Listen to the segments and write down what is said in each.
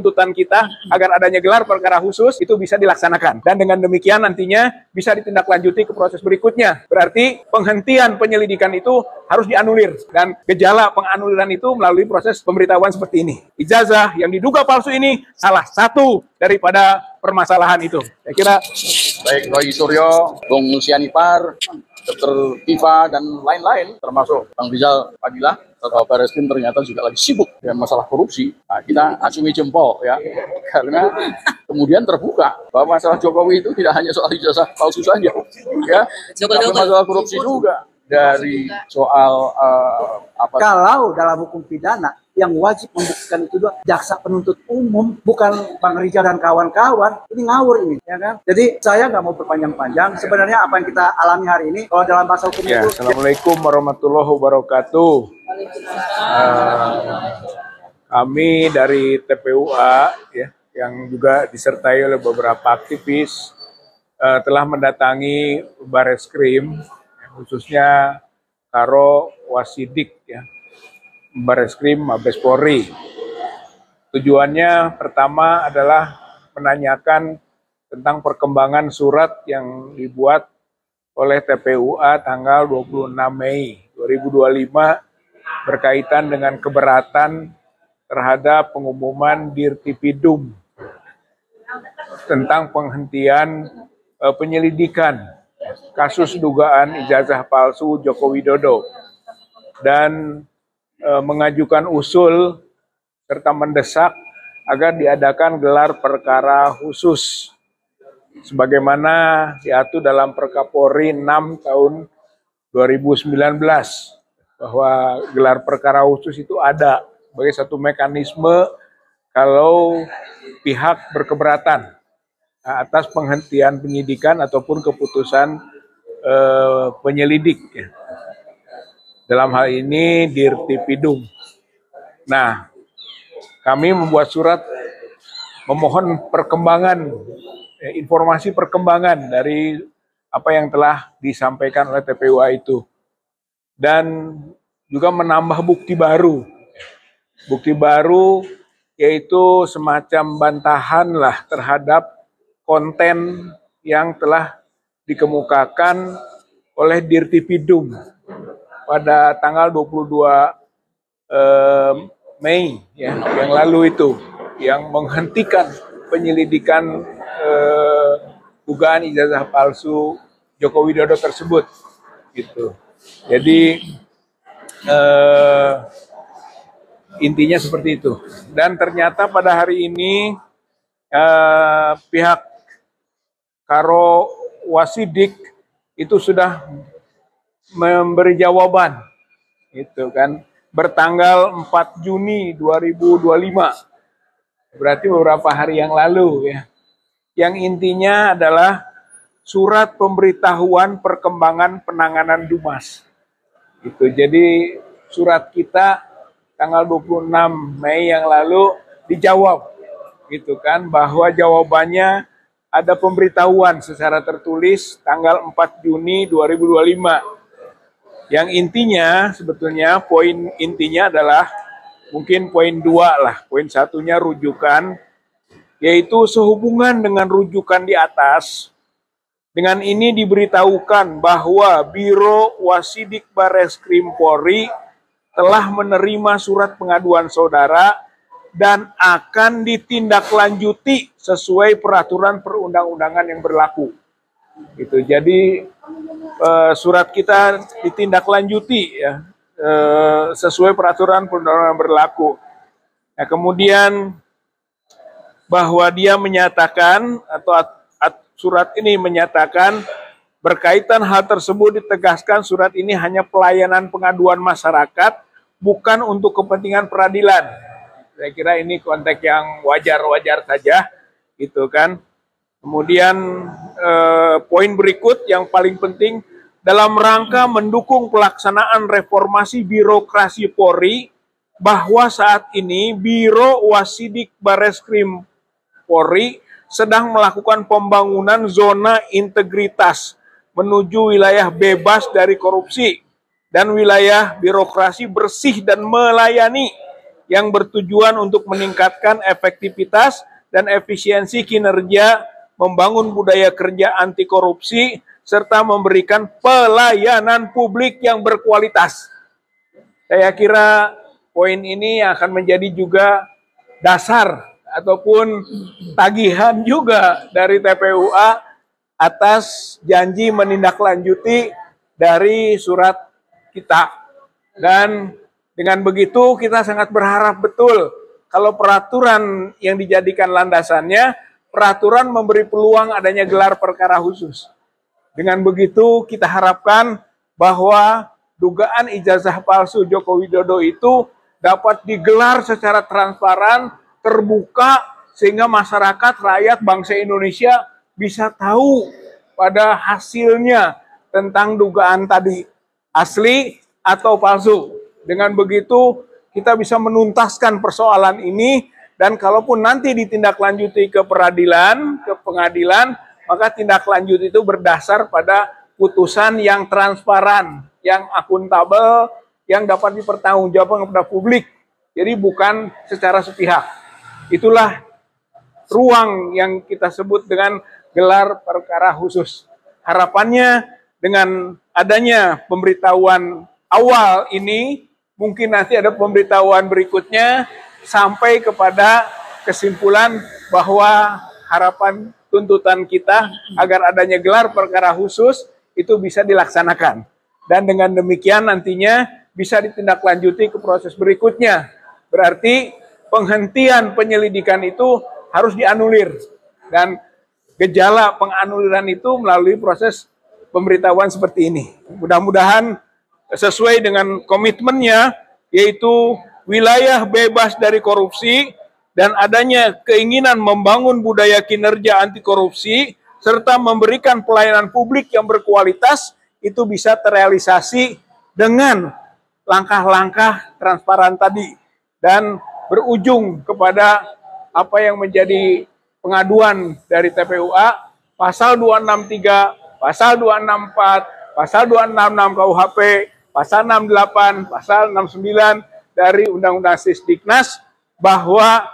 tuntutan kita agar adanya gelar perkara khusus itu bisa dilaksanakan. Dan dengan demikian nantinya bisa ditindaklanjuti ke proses berikutnya. Berarti penghentian penyelidikan itu harus dianulir. Dan gejala penganuliran itu melalui proses pemberitahuan seperti ini. Ijazah yang diduga palsu ini salah satu daripada permasalahan itu. Saya kira baik Roy Suryo, Bung Sianipar, Dr. Tifa, dan lain-lain, termasuk Bang Rizal Fadilah, atau Barreskrim ternyata juga lagi sibuk dengan masalah korupsi. Nah, kita acungi jempol ya, karena kemudian terbuka bahwa masalah Jokowi itu tidak hanya soal ijazah palsu saja, ya, tapi masalah korupsi juga. Dari soal kalau dalam hukum pidana yang wajib membuktikan itu jaksa penuntut umum, bukan Bang Rizal dan kawan-kawan. Ini ngawur ini, ya kan? Jadi saya nggak mau berpanjang-panjang. Sebenarnya apa yang kita alami hari ini, kalau dalam bahasa hukum ya, itu. Assalamualaikum warahmatullahi wabarakatuh. Kami dari TPUA ya, yang juga disertai oleh beberapa aktivis telah mendatangi Barreskrim, khususnya Karo Wasidik ya, Barreskrim Mabes Polri. Tujuannya pertama adalah menanyakan tentang perkembangan surat yang dibuat oleh TPUA tanggal 26 Mei 2025 berkaitan dengan keberatan terhadap pengumuman Dirtipidum tentang penghentian penyelidikan kasus dugaan ijazah palsu Joko Widodo dan mengajukan usul serta mendesak agar diadakan gelar perkara khusus sebagaimana diatur dalam Perkapolri 6 tahun 2019 bahwa gelar perkara khusus itu ada sebagai satu mekanisme kalau pihak berkeberatan atas penghentian penyidikan ataupun keputusan penyelidik ya. Dalam hal ini Dirtipidum. Nah, kami membuat surat memohon perkembangan, informasi perkembangan dari apa yang telah disampaikan oleh TPUA itu. Dan juga menambah bukti baru. Bukti baru yaitu semacam bantahan lah terhadap konten yang telah dikemukakan oleh Dirtipidum pada tanggal 22 Mei ya, yang lalu itu, yang menghentikan penyelidikan dugaan ijazah palsu Joko Widodo tersebut gitu. Jadi intinya seperti itu. Dan ternyata pada hari ini pihak Karo Wasidik itu sudah memberi jawaban, itu kan, bertanggal 4 Juni 2025, berarti beberapa hari yang lalu ya. Yang intinya adalah surat pemberitahuan perkembangan penanganan Dumas. Itu jadi surat kita tanggal 26 Mei yang lalu dijawab, gitu kan, bahwa jawabannya ada pemberitahuan secara tertulis tanggal 4 Juni 2025. Yang intinya sebetulnya poin intinya adalah mungkin poin 2 lah. Poin 1-nya rujukan, yaitu sehubungan dengan rujukan di atas. Dengan ini diberitahukan bahwa Biro Wasidik Barreskrim Polri telah menerima surat pengaduan saudara dan akan ditindaklanjuti sesuai peraturan perundang-undangan yang berlaku. Gitu. Jadi surat kita ditindaklanjuti ya, sesuai peraturan perundang-undangan yang berlaku. Nah, kemudian bahwa dia menyatakan atau surat ini menyatakan berkaitan hal tersebut ditegaskan surat ini hanya pelayanan pengaduan masyarakat, bukan untuk kepentingan peradilan. Saya kira ini konteks yang wajar-wajar saja, gitu kan. Kemudian poin berikut yang paling penting, dalam rangka mendukung pelaksanaan reformasi birokrasi Polri, bahwa saat ini Biro Wasidik Barreskrim Polri sedang melakukan pembangunan zona integritas menuju wilayah bebas dari korupsi dan wilayah birokrasi bersih dan melayani yang bertujuan untuk meningkatkan efektivitas dan efisiensi kinerja, membangun budaya kerja anti korupsi, serta memberikan pelayanan publik yang berkualitas. Saya kira poin ini akan menjadi juga dasar ataupun tagihan juga dari TPUA atas janji menindaklanjuti dari surat kita. Dan dengan begitu kita sangat berharap betul kalau peraturan yang dijadikan landasannya, peraturan memberi peluang adanya gelar perkara khusus. Dengan begitu kita harapkan bahwa dugaan ijazah palsu Joko Widodo itu dapat digelar secara transparan, terbuka, sehingga masyarakat, rakyat, bangsa Indonesia bisa tahu pada hasilnya tentang dugaan tadi, asli atau palsu. Dengan begitu kita bisa menuntaskan persoalan ini, dan kalaupun nanti ditindaklanjuti ke peradilan, ke pengadilan, maka tindak lanjut itu berdasar pada putusan yang transparan, yang akuntabel, yang dapat dipertanggungjawabkan kepada publik. Jadi bukan secara sepihak. Itulah ruang yang kita sebut dengan gelar perkara khusus. Harapannya dengan adanya pemberitahuan awal ini, mungkin nanti ada pemberitahuan berikutnya sampai kepada kesimpulan bahwa harapan tuntutan kita agar adanya gelar perkara khusus itu bisa dilaksanakan. Dan dengan demikian nantinya bisa ditindaklanjuti ke proses berikutnya. Berarti penghentian penyelidikan itu harus dianulir. Dan gejala penganuliran itu melalui proses pemberitahuan seperti ini. Mudah-mudahan sesuai dengan komitmennya, yaitu wilayah bebas dari korupsi, dan adanya keinginan membangun budaya kinerja anti korupsi, serta memberikan pelayanan publik yang berkualitas, itu bisa terrealisasi dengan langkah-langkah transparan tadi, dan berujung kepada apa yang menjadi pengaduan dari TPUA, pasal 263, pasal 264, pasal 266 KUHP, pasal 68, pasal 69 dari Undang-Undang Sisdiknas, bahwa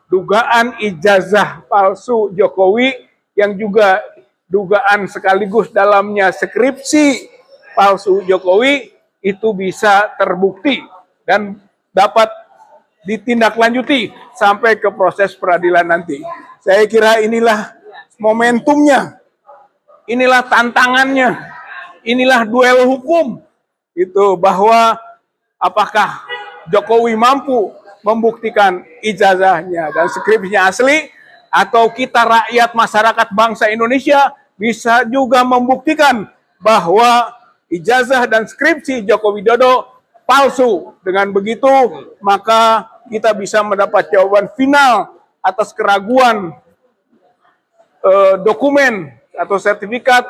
dugaan ijazah palsu Jokowi yang juga dugaan sekaligus dalamnya skripsi palsu Jokowi itu bisa terbukti dan dapat ditindaklanjuti sampai ke proses peradilan nanti. Saya kira inilah momentumnya, inilah tantangannya, inilah duel hukum. Itu bahwa apakah Jokowi mampu membuktikan ijazahnya dan skripsinya asli, atau kita rakyat masyarakat bangsa Indonesia bisa juga membuktikan bahwa ijazah dan skripsi Joko Widodo palsu. Dengan begitu maka kita bisa mendapat jawaban final atas keraguan dokumen atau sertifikat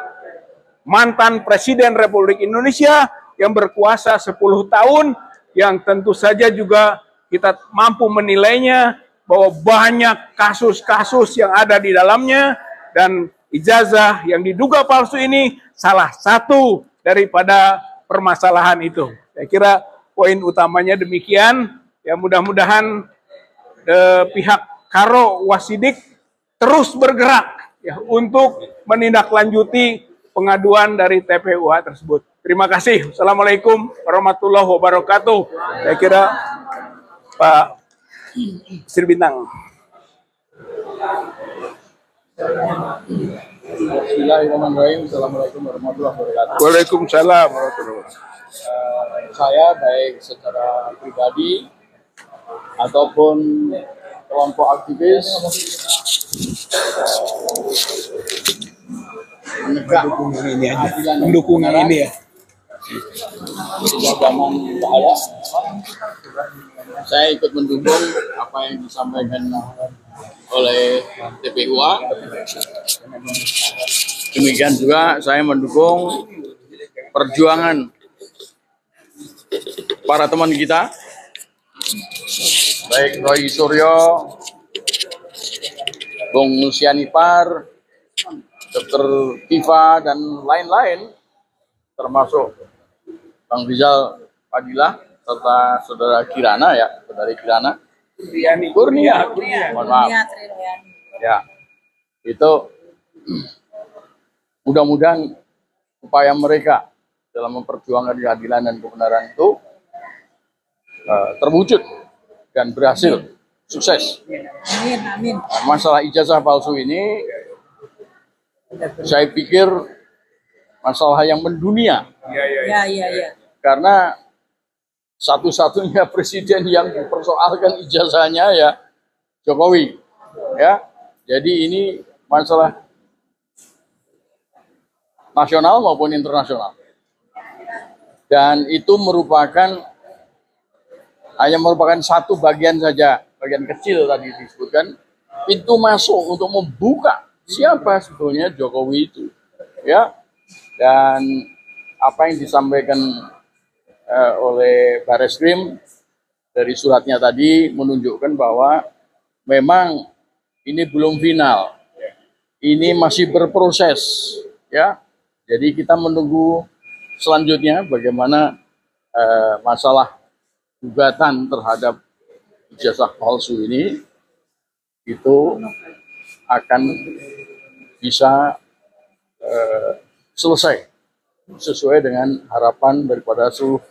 mantan Presiden Republik Indonesia yang berkuasa 10 tahun, yang tentu saja juga kita mampu menilainya bahwa banyak kasus-kasus yang ada di dalamnya, dan ijazah yang diduga palsu ini salah satu daripada permasalahan itu. Saya kira poin utamanya demikian. Ya, mudah-mudahan pihak Karo Wasidik terus bergerak ya untuk menindaklanjuti pengaduan dari TPUA tersebut. Terima kasih. Assalamualaikum warahmatullahi wabarakatuh. Saya kira Pak Sri Bintang. Bismillahirrahmanirrahim. Assalamualaikum warahmatullahi wabarakatuh. Waalaikumsalam warahmatullahi wabarakatuh. Saya baik secara pribadi ataupun kelompok aktivis Mendukung ini ya. Zaman bahaya. Saya ikut mendukung apa yang disampaikan oleh TPUA. Demikian juga saya mendukung perjuangan para teman kita, baik Roy Suryo, Bung Lucianipar, Dr. Tifa, dan lain-lain, termasuk Bang Rizal Fadilah, serta saudara Kirana ya, saudari Kirana. Kurnia. Mohon maaf. Ya, itu mudah-mudahan upaya mereka dalam memperjuangkan keadilan dan kebenaran itu terwujud dan berhasil, sukses. Amin. Masalah ijazah palsu ini, saya pikir masalah yang mendunia. Ya. Karena satu-satunya presiden yang dipersoalkan ijazahnya ya Jokowi. Ya, jadi ini masalah nasional maupun internasional. Dan itu hanya merupakan satu bagian saja, bagian kecil tadi disebutkan, pintu masuk untuk membuka siapa sebetulnya Jokowi itu. Ya, dan apa yang disampaikan oleh Bareskrim dari suratnya tadi menunjukkan bahwa memang ini belum final, ini masih berproses, ya. Jadi kita menunggu selanjutnya bagaimana masalah gugatan terhadap ijazah palsu ini itu akan bisa selesai sesuai dengan harapan daripada seluruh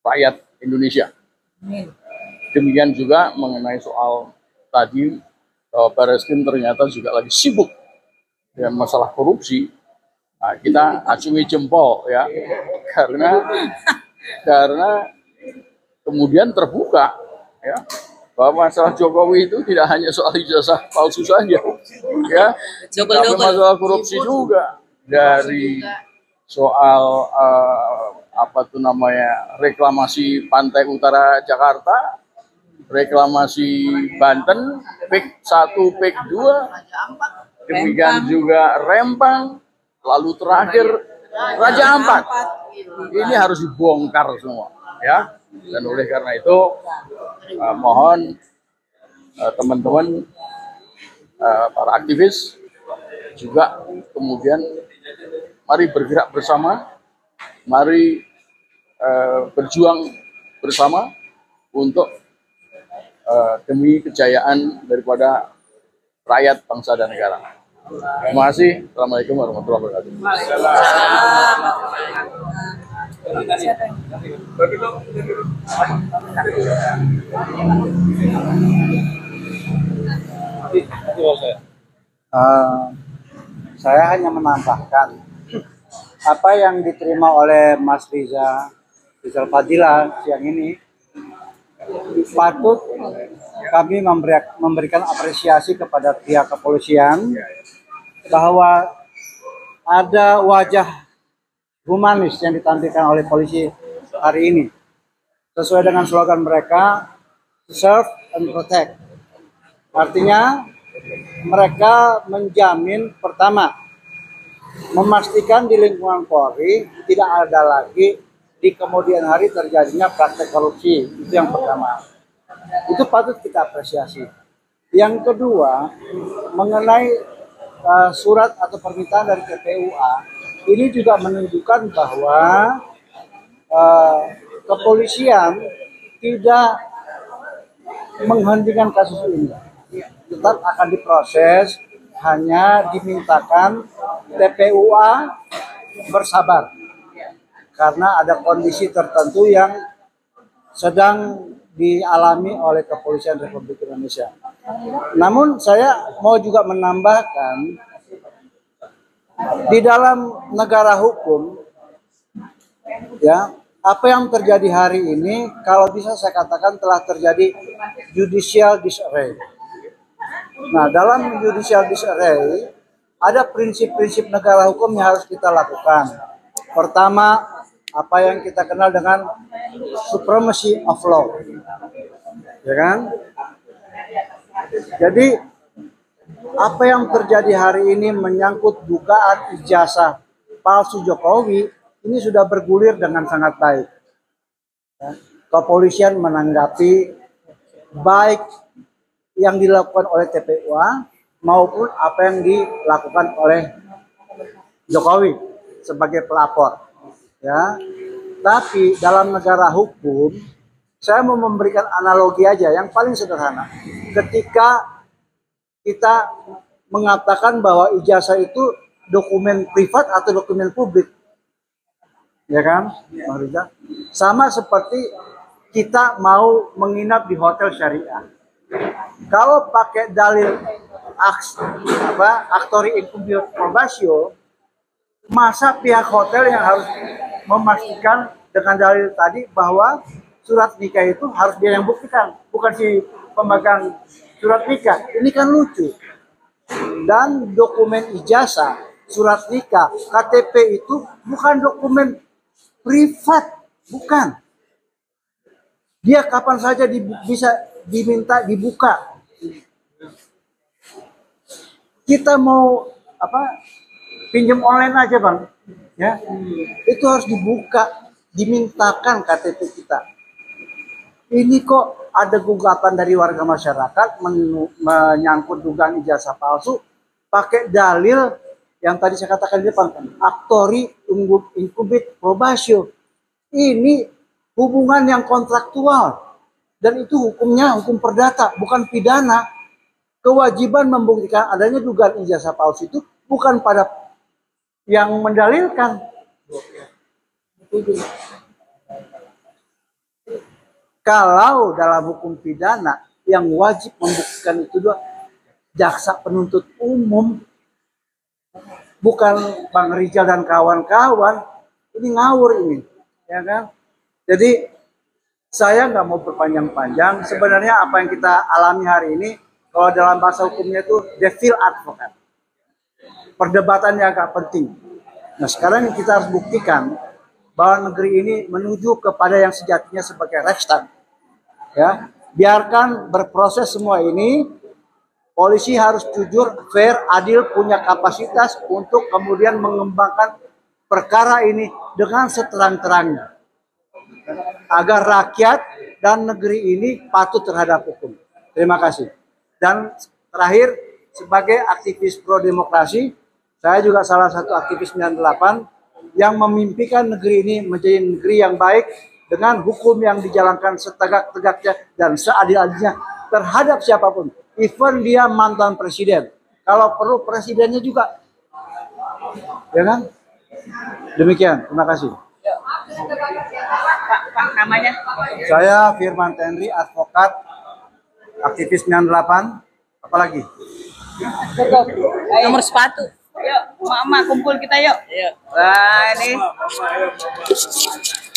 rakyat Indonesia. Demikian juga mengenai soal tadi bahwa Bareskrim ternyata juga lagi sibuk dengan masalah korupsi. Nah, kita acungi jempol ya, karena kemudian terbuka ya bahwa masalah Jokowi itu tidak hanya soal ijazah palsu saja, ya, tapi masalah korupsi juga, dari soal reklamasi Pantai Utara Jakarta, reklamasi Banten, PIK 1, PIK 2, demikian juga Rempang, lalu terakhir Raja Ampat. Ini harus dibongkar semua, ya. Dan oleh karena itu mohon teman-teman para aktivis juga kemudian mari bergerak bersama, mari berjuang bersama untuk demi kejayaan daripada rakyat, bangsa, dan negara. Terima kasih. Assalamualaikum warahmatullahi wabarakatuh. Saya hanya menambahkan apa yang diterima oleh Mas Rizal Fadila siang ini patut kami memberikan apresiasi kepada pihak kepolisian bahwa ada wajah humanis yang ditampilkan oleh polisi hari ini sesuai dengan slogan mereka, serve and protect. Artinya mereka menjamin, pertama, memastikan di lingkungan Polri tidak ada lagi di kemudian hari terjadinya praktek korupsi. Itu yang pertama. Itu patut kita apresiasi. Yang kedua, mengenai surat atau permintaan dari TPUA, ini juga menunjukkan bahwa kepolisian tidak menghentikan kasus ini. Tetap akan diproses, hanya dimintakan TPUA bersabar karena ada kondisi tertentu yang sedang dialami oleh Kepolisian Republik Indonesia. Namun saya mau juga menambahkan, di dalam negara hukum, ya, apa yang terjadi hari ini kalau bisa saya katakan telah terjadi judicial disarray. Nah, dalam judicial disarray ada prinsip-prinsip negara hukum yang harus kita lakukan. Pertama, apa yang kita kenal dengan supremacy of law, ya kan? Jadi apa yang terjadi hari ini menyangkut dugaan ijazah palsu Jokowi ini sudah bergulir dengan sangat baik. Ya. Kepolisian menanggapi baik yang dilakukan oleh TPUA maupun apa yang dilakukan oleh Jokowi sebagai pelapor. Ya, tapi dalam negara hukum Saya mau memberikan analogi aja yang paling sederhana. Ketika kita mengatakan bahwa ijazah itu dokumen privat atau dokumen publik, ya kan, Bang Rizal? Sama seperti kita mau menginap di hotel syariah. Kalau pakai dalil aktori incubio probatio, masa pihak hotel yang harus memastikan dengan dalil tadi bahwa surat nikah itu harus dia yang buktikan, bukan si pemegang surat nikah. Ini kan lucu. Dan dokumen ijazah, surat nikah, KTP itu bukan dokumen privat, bukan. Dia kapan saja bisa diminta dibuka. Kita mau pinjam online aja, Bang, ya, itu harus dibuka, dimintakan KTP kita. Ini kok ada gugatan dari warga masyarakat menyangkut dugaan ijazah palsu pakai dalil yang tadi saya katakan di depan, aktori incubit probatio. Ini hubungan yang kontraktual dan itu hukumnya hukum perdata, bukan pidana. Kewajiban membuktikan adanya dugaan ijazah palsu itu bukan pada yang mendalilkan. Kalau dalam hukum pidana yang wajib membuktikan itu jaksa penuntut umum, bukan Bang Rizal dan kawan-kawan. Ini ngawur ini, ya kan? Jadi saya nggak mau berpanjang-panjang. Sebenarnya apa yang kita alami hari ini, kalau dalam bahasa hukumnya itu devil advocate. Perdebatannya agak penting. Nah sekarang kita harus buktikan bahwa negeri ini menuju kepada yang sejatinya sebagai Rechtsstaat. Ya, biarkan berproses semua ini. Polisi harus jujur, fair, adil, punya kapasitas untuk kemudian mengembangkan perkara ini dengan seterang-terangnya, agar rakyat dan negeri ini patuh terhadap hukum. Terima kasih. Dan terakhir, sebagai aktivis pro demokrasi, saya juga salah satu aktivis 98 yang memimpikan negeri ini menjadi negeri yang baik dengan hukum yang dijalankan setegak-tegaknya dan seadil-adilnya terhadap siapapun, even dia mantan presiden. Kalau perlu presidennya juga, ya kan? Demikian, terima kasih. Pak, namanya? Saya Firman Tenri, advokat, aktivis 98. Apalagi? Nomor sepatu. Yuk, mama kumpul kita yuk. Yuk. Wah, ini.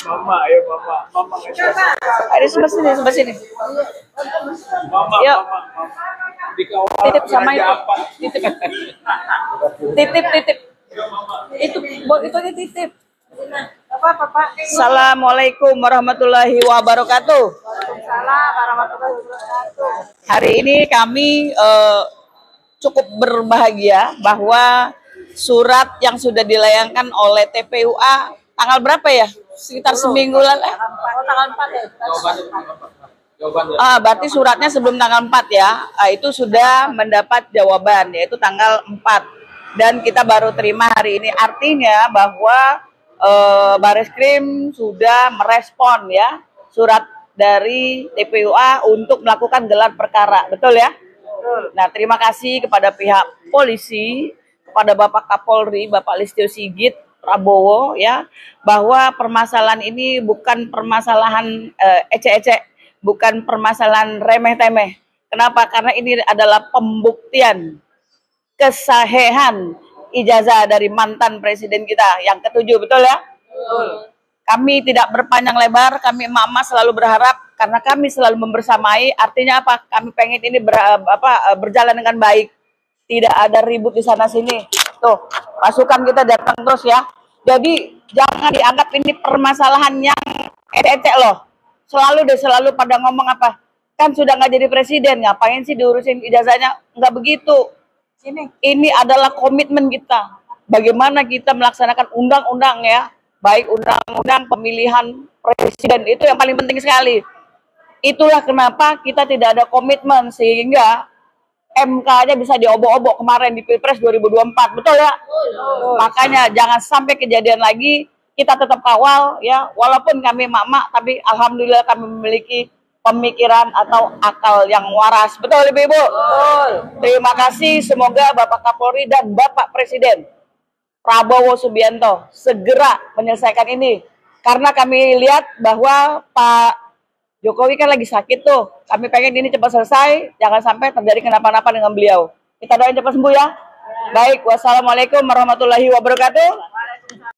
Mama, ayo mama. Ada sebelah sini. Yuk. Titip sama itu. Titip. Itu aja titip. Apa? Assalamualaikum warahmatullahi wabarakatuh. Waalaikumsalam warahmatullahi wabarakatuh. Hari ini kami cukup berbahagia bahwa surat yang sudah dilayangkan oleh TPUA tanggal berapa ya? Sekitar seminggu lalu. Tanggal 4 ya. Berarti suratnya sebelum tanggal 4 ya. Itu sudah mendapat jawaban, yaitu tanggal 4. Dan kita baru terima hari ini. Artinya bahwa Bareskrim sudah merespon ya surat dari TPUA untuk melakukan gelar perkara. Betul ya? Nah, terima kasih kepada pihak polisi, kepada Bapak Kapolri, Bapak Listio Sigit Prabowo ya, bahwa permasalahan ini bukan permasalahan ecek-ecek, bukan permasalahan remeh-temeh. Kenapa? Karena ini adalah pembuktian kesahihan ijazah dari mantan presiden kita yang ke-7, betul ya? Betul. Kami tidak berpanjang lebar, kami emak-emak selalu berharap karena kami selalu membersamai. Artinya apa? Kami pengen ini berjalan dengan baik, tidak ada ribut di sana sini. Tuh, pasukan kita datang terus ya. Jadi jangan dianggap ini permasalahan yang ecek loh. Selalu pada ngomong apa? Kan sudah nggak jadi presiden, ngapain sih diurusin ijazahnya? Nggak begitu. Ini adalah komitmen kita. Bagaimana kita melaksanakan undang-undang ya, baik undang-undang pemilihan presiden, itu yang paling penting sekali. Itulah kenapa kita tidak ada komitmen sehingga MK-nya bisa diobok-obok kemarin di Pilpres 2024, betul ya? Makanya jangan sampai kejadian lagi kita tetap kawal ya, walaupun kami mak-mak, tapi alhamdulillah kami memiliki pemikiran atau akal yang waras. Betul Ibu? Betul. Terima kasih, semoga Bapak Kapolri dan Bapak Presiden Prabowo Subianto segera menyelesaikan ini. Karena kami lihat bahwa Pak Jokowi kan lagi sakit tuh. Kami pengen ini cepat selesai, jangan sampai terjadi kenapa-napa dengan beliau. Kita doain cepat sembuh ya. Baik, wassalamualaikum warahmatullahi wabarakatuh.